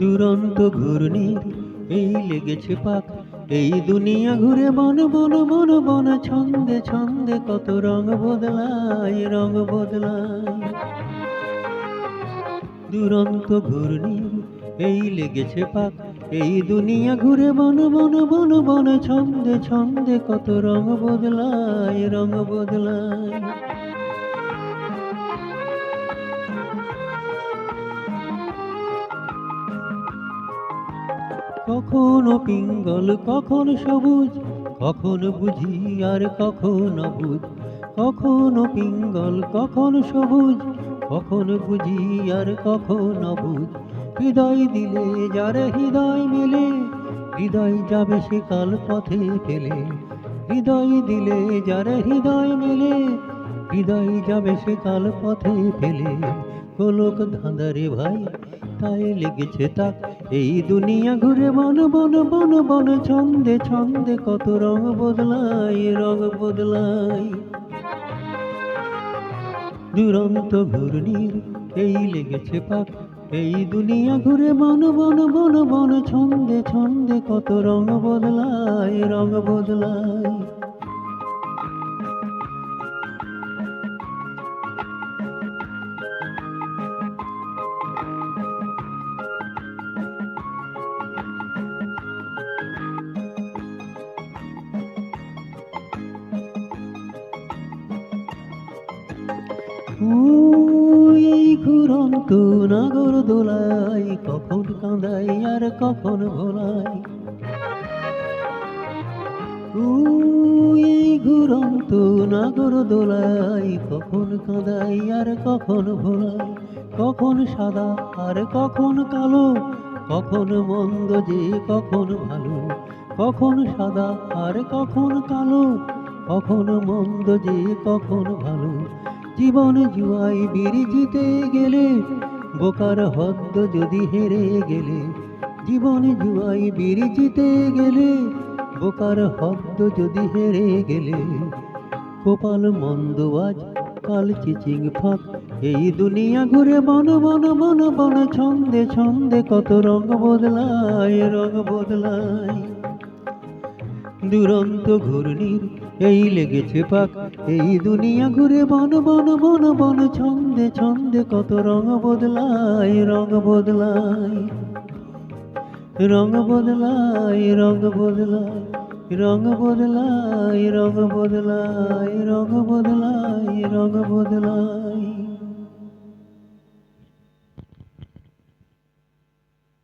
দুরন্ত ঘূর্ণির এই লেগেছে পাক, এই দুনিয়া ঘুরে বন বন বন বন, ছন্দে ছন্দে কত রং বদলায়, রং বদলায়। দুরন্ত ঘূর্ণির এই লেগেছে পাক, এই দুনিয়া ঘুরে বন বন বন বন, ছন্দে ছন্দে কত রং বদলায়, রং বদলায়। কখনো পিঙ্গল কখনো সবুজ, কখনো বুঝি আর কখনো বুঝ। কখনো পিঙ্গল কখনো সবুজ, কখনো বুঝি আর কখনো বুঝ। হৃদয় দিলে যার হৃদয় মেলে, হৃদয় যাবে সে কাল পথে ফেলে। হৃদয় দিলে যার হৃদয় মেলে, হৃদয় যাবে সে কাল পথে ফেলে। গোলক ধাঁধারে ভাই তাই লেগেছে তাক, এই দুনিয়া ঘুরে বন বন বন বন, ছন্দে ছন্দে কত রং বদলায়, রং বদলায়। দুরন্ত ঘূর্ণির এই লেগেছে পাক, এই দুনিয়া ঘুরে বন বন বন বন, ছন্দে ছন্দে কত রং বদলায়, রং বদলায়। এই ঘুরন্ত নাগর দোলাই, কখন কাঁদাই আর কখন ভোলাই। এই ঘুরন্ত নাগর দোলাই, কখন কাঁদাই আর কখন ভোলাই। কখন সাদা আর কখন কালো, কখন মন্দ যে কখন ভালো। কখন সাদা আর কখন কালো, কখন মন্দ যে কখন ভালো। জীবন জুয়ায় বিরজিতে গেলে, বোকার হদ্দ যদি হেরে গেলে। জীবন জুয়ায় বিরজিতে গেলে, বোকার হদ্দ যদি হেরে গেলে। কপাল মন্দ আজ কাল চিচিং ফাঁক, এই দুনিয়া ঘুরে বন বন বন বন, ছন্দে ছন্দে কত রং বদলায়, রং বদলায়। দুরন্ত ঘূর্ণির এই লেগেছে পাক, এই দুনিয়া ঘুরে বন বন বন বন, ছন্দে ছন্দে কত রং বদলায়, রং বদলায়। রং বদলায়, রং বদলায়, রং বদলায়, রং বদলায়, রং বদলায়, রং বদলায়।